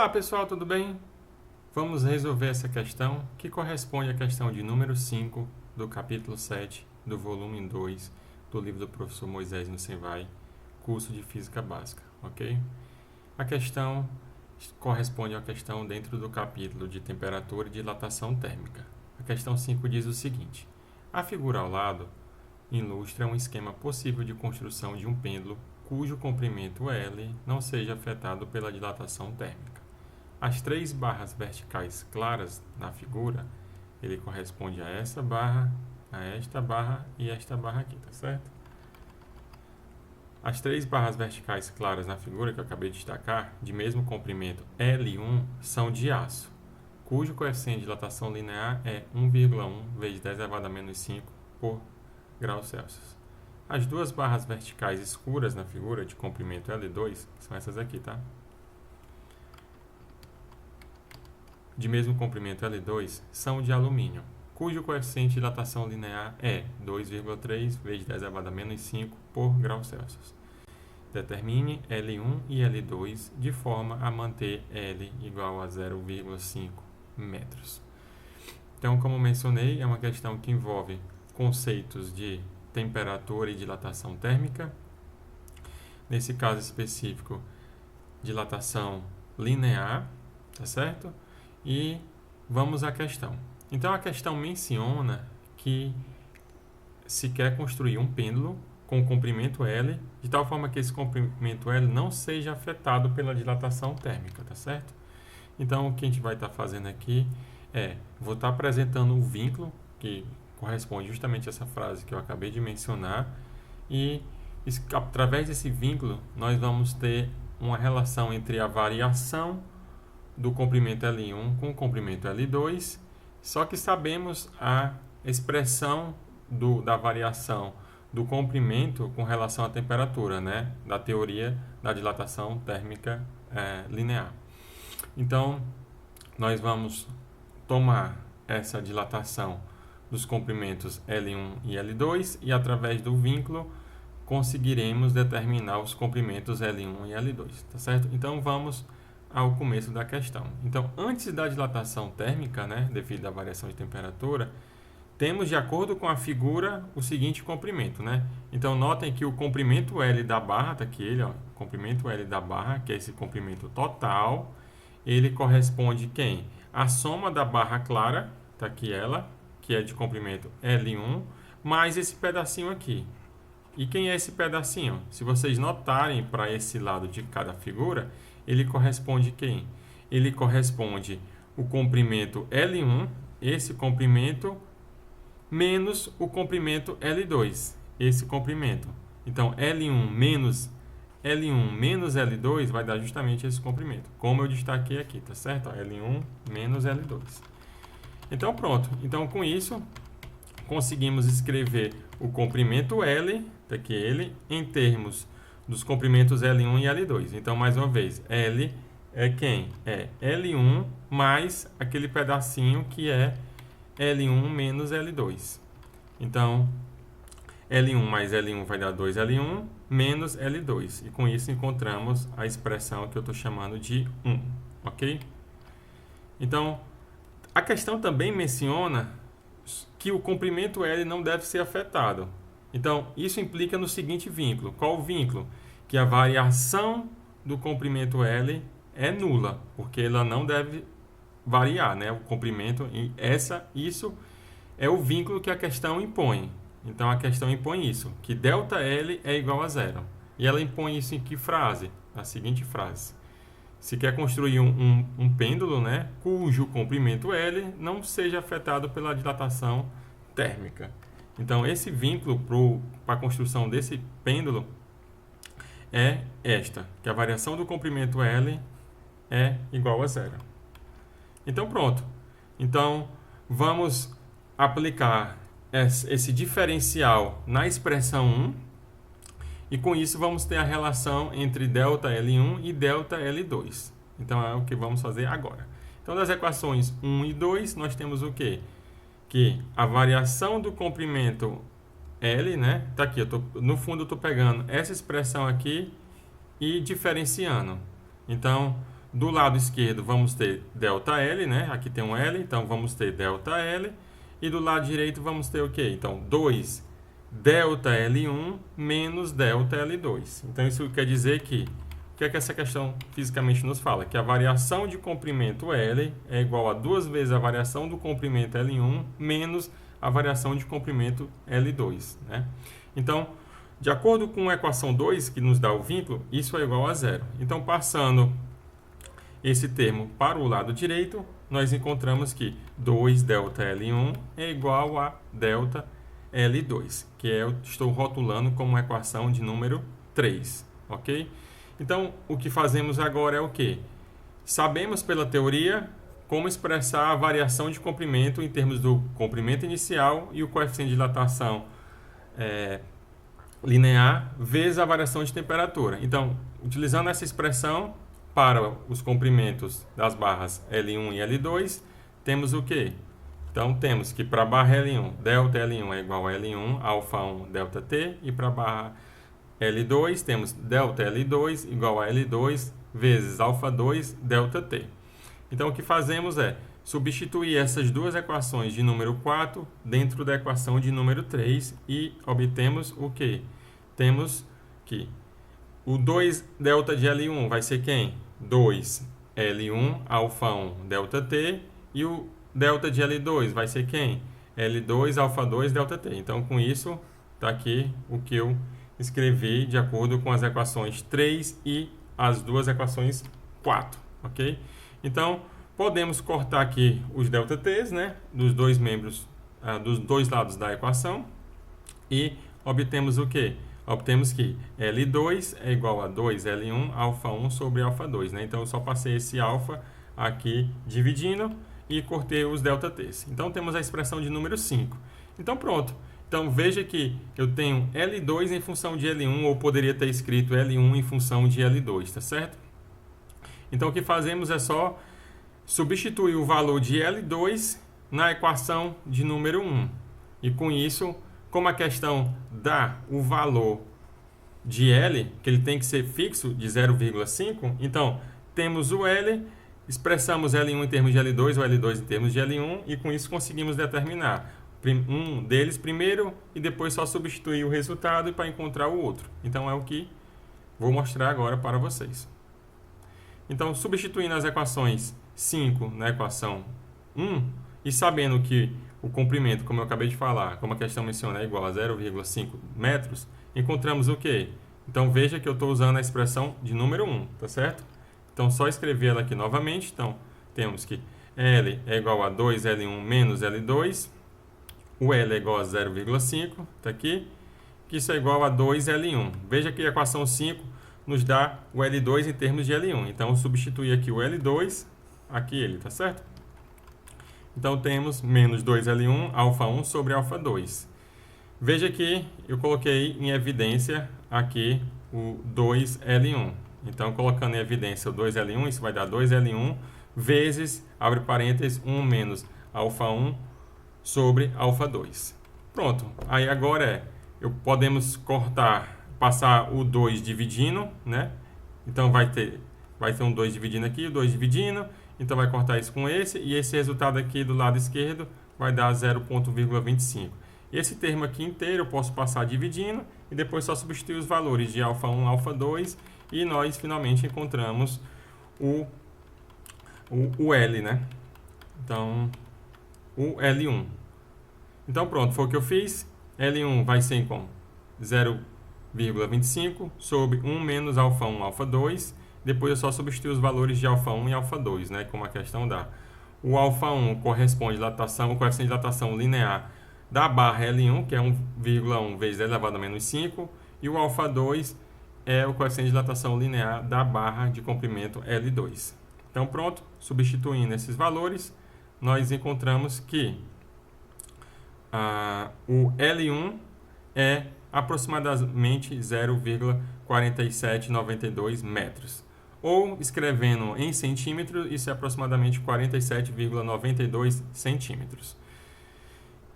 Olá pessoal, tudo bem? Vamos resolver essa questão que corresponde à questão de número 5 do capítulo 7 do volume 2 do livro do professor Moisés Nusenvai, curso de Física Básica, ok? A questão corresponde à questão dentro do capítulo de temperatura e dilatação térmica. A questão 5 diz o seguinte: a figura ao lado ilustra um esquema possível de construção de um pêndulo cujo comprimento L não seja afetado pela dilatação térmica. As três barras verticais claras na figura, ele corresponde a essa barra, a esta barra e esta barra aqui, tá certo? As três barras verticais claras na figura que eu acabei de destacar, de mesmo comprimento L1, são de aço, cujo coeficiente de dilatação linear é 1,1 vezes 10 elevado a menos 5 por graus Celsius. As duas barras verticais escuras na figura de comprimento L2 são essas aqui, tá? De mesmo comprimento L2 são de alumínio, cujo coeficiente de dilatação linear é 2,3 vezes 10 elevado a menos 5 por graus Celsius. Determine L1 e L2 de forma a manter L igual a 0,5 metros. Então, como mencionei, é uma questão que envolve conceitos de temperatura e dilatação térmica. Nesse caso específico, dilatação linear, tá certo? E vamos à questão. Então, a questão menciona que se quer construir um pêndulo com comprimento L, de tal forma que esse comprimento L não seja afetado pela dilatação térmica, tá certo? Então, o que a gente vai estar fazendo aqui vou estar apresentando um vínculo que corresponde justamente a essa frase que eu acabei de mencionar, e através desse vínculo nós vamos ter uma relação entre a variação do comprimento L1 com o comprimento L2, só que sabemos a expressão da variação do comprimento com relação à temperatura, né, da teoria da dilatação térmica linear. Então, nós vamos tomar essa dilatação dos comprimentos L1 e L2 e, através do vínculo, conseguiremos determinar os comprimentos L1 e L2, tá certo? Então, vamos ao começo da questão. Então, antes da dilatação térmica, né, devido à variação de temperatura, temos, de acordo com a figura, o seguinte comprimento, né? Então, notem que o comprimento L da barra, tá aqui ele, ó, comprimento L da barra, que é esse comprimento total, ele corresponde quem? A soma da barra clara, tá aqui ela, que é de comprimento L1, mais esse pedacinho aqui. E quem é esse pedacinho? Se vocês notarem para esse lado de cada figura, ele corresponde quem? Ele corresponde o comprimento L1, esse comprimento, menos o comprimento L2, esse comprimento. Então, L1 menos L2 vai dar justamente esse comprimento, como eu destaquei aqui, tá certo? L1 menos L2. Então, pronto. Então, com isso, conseguimos escrever o comprimento L, daqui ele, em termos dos comprimentos L1 e L2. Então, mais uma vez, L é quem? É L1 mais aquele pedacinho que é L1 menos L2. Então, L1 mais L1 vai dar 2L1 menos L2. E com isso encontramos a expressão que eu estou chamando de 1. Ok? Então, a questão também menciona que o comprimento L não deve ser afetado. Então, isso implica no seguinte vínculo. Qual o vínculo? Que a variação do comprimento L é nula, porque ela não deve variar, né? O comprimento, isso é o vínculo que a questão impõe. Então, a questão impõe isso, que ΔL é igual a zero. E ela impõe isso em que frase? Na seguinte frase: se quer construir um pêndulo, né, cujo comprimento L não seja afetado pela dilatação térmica. Então, esse vínculo para a construção desse pêndulo é que a variação do comprimento L é igual a zero. Então, pronto. Então, vamos aplicar esse diferencial na expressão 1, e com isso vamos ter a relação entre ΔL1 e ΔL2. Então, é o que vamos fazer agora. Então, das equações 1 e 2, nós temos o quê? Que a variação do comprimento L, né? Tá aqui, no fundo eu estou pegando essa expressão aqui e diferenciando. Então, Do lado esquerdo vamos ter ΔL, né? Aqui tem um L, então vamos ter ΔL. E do lado direito vamos ter o quê? Então, 2 ΔL1 menos ΔL2. Então, isso quer dizer que, o que é que essa questão fisicamente nos fala? Que a variação de comprimento L é igual a 2 vezes a variação do comprimento L1 menos a variação de comprimento L2, né? Então, de acordo com a equação 2, que nos dá o vínculo, isso é igual a zero. Então, passando esse termo para o lado direito, nós encontramos que 2 ΔL1 é igual a ΔL2, que eu estou rotulando como equação de número 3, ok? Então, o que fazemos agora é o quê? Sabemos pela teoria como expressar a variação de comprimento em termos do comprimento inicial e o coeficiente de dilatação linear vezes a variação de temperatura. Então, utilizando essa expressão para os comprimentos das barras L1 e L2, temos o quê? Então, temos que para a barra L1, ΔL1 é igual a L1, alfa1, ΔT, e para a barra L2, temos ΔL2 igual a L2 vezes alfa2, ΔT. Então, o que fazemos é substituir essas duas equações de número 4 dentro da equação de número 3 e obtemos o quê? Temos que o 2 delta de L1 vai ser quem? 2L1 alfa1 ΔT, e o delta de L2 vai ser quem? L2 alfa2 ΔT. Então, com isso, está aqui o que eu escrevi de acordo com as equações 3 e as duas equações 4, ok? Então, podemos cortar aqui os ΔTs, né, dos dois membros, dos dois lados da equação, e obtemos o quê? Obtemos que L2 é igual a 2L1 alfa1 sobre alfa2, né? Então, eu só passei esse alfa aqui dividindo e cortei os ΔTs. Então, temos a expressão de número 5. Então, pronto. Então, veja que eu tenho L2 em função de L1, ou poderia ter escrito L1 em função de L2, tá certo? Então, o que fazemos é só substituir o valor de L2 na equação de número 1. E com isso, como a questão dá o valor de L, que ele tem que ser fixo de 0,5, então temos o L, expressamos L1 em termos de L2 ou L2 em termos de L1, e com isso conseguimos determinar um deles primeiro e depois só substituir o resultado para encontrar o outro. Então é o que vou mostrar agora para vocês. Então, substituindo as equações 5 na equação 1 e sabendo que o comprimento, como eu acabei de falar, como a questão menciona, é igual a 0,5 metros, encontramos o quê? Então, veja que eu estou usando a expressão de número 1, tá certo? Então, só escrever ela aqui novamente. Então, temos que L é igual a 2L1 menos L2, o L é igual a 0,5, tá aqui, que isso é igual a 2L1. Veja que a equação 5 nos dá o L2 em termos de L1. Então, eu substituir aqui o L2, aqui ele, tá certo? Então, temos menos 2L1 alfa1 sobre alfa2. Veja que eu coloquei em evidência aqui o 2L1. Então, colocando em evidência o 2L1, isso vai dar 2L1 vezes, abre parênteses, 1 menos alfa1 sobre alfa2. Pronto. Aí agora podemos cortar, passar o 2 dividindo, né? Então, vai ter um 2 dividindo aqui, o 2 dividindo. Então, vai cortar isso com esse, e esse resultado aqui do lado esquerdo vai dar 0,25. Esse termo aqui inteiro eu posso passar dividindo, e depois só substituir os valores de alfa1 e alfa2, e nós finalmente encontramos o L, né? Então, o L1. Então, pronto, foi o que eu fiz. L1 vai ser com 0,25 sobre 1 menos alfa1, alfa2. Depois eu só substituo os valores de alfa1 e alfa2, né, como a questão dá. O alfa1 corresponde à dilatação, o coeficiente de dilatação linear da barra L1, que é 1,1 vezes 10 elevado a menos 5, e o alfa2 é o coeficiente de dilatação linear da barra de comprimento L2. Então, pronto, substituindo esses valores, nós encontramos que o L1 é aproximadamente 0,4792 metros. Ou, escrevendo em centímetros, isso é aproximadamente 47,92 centímetros.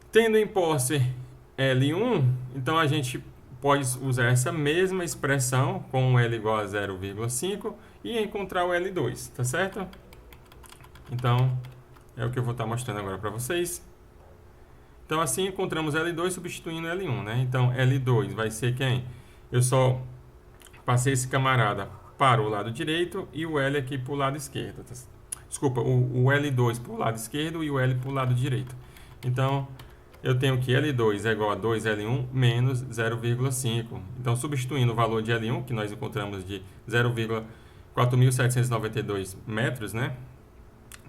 Tendo em posse L1, então a gente pode usar essa mesma expressão com L igual a 0,5 e encontrar o L2, tá certo? Então, é o que eu vou estar mostrando agora para vocês. Então, assim encontramos L2 substituindo L1, né? Então, L2 vai ser quem? Eu só passei esse camarada para o lado direito e o L aqui para o lado esquerdo. Desculpa, o L2 para o lado esquerdo e o L para o lado direito. Então, eu tenho que L2 é igual a 2L1 menos 0,5. Então, substituindo o valor de L1, que nós encontramos de 0,4792 metros, né?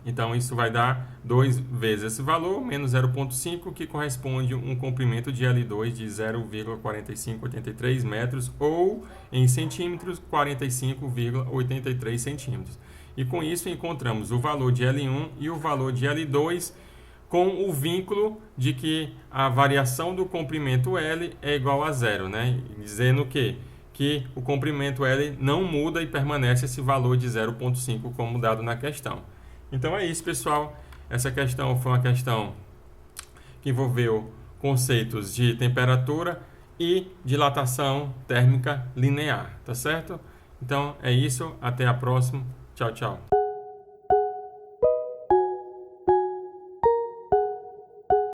Então, isso vai dar 2 vezes esse valor, menos 0,5, que corresponde a um comprimento de L2 de 0,4583 metros, ou, em centímetros, 45,83 centímetros. E com isso, encontramos o valor de L1 e o valor de L2, com o vínculo de que a variação do comprimento L é igual a zero, né? Dizendo que o comprimento L não muda e permanece esse valor de 0,5 como dado na questão. Então é isso, pessoal. Essa questão foi uma questão que envolveu conceitos de temperatura e dilatação térmica linear, tá certo? Então é isso, até a próxima. Tchau, tchau.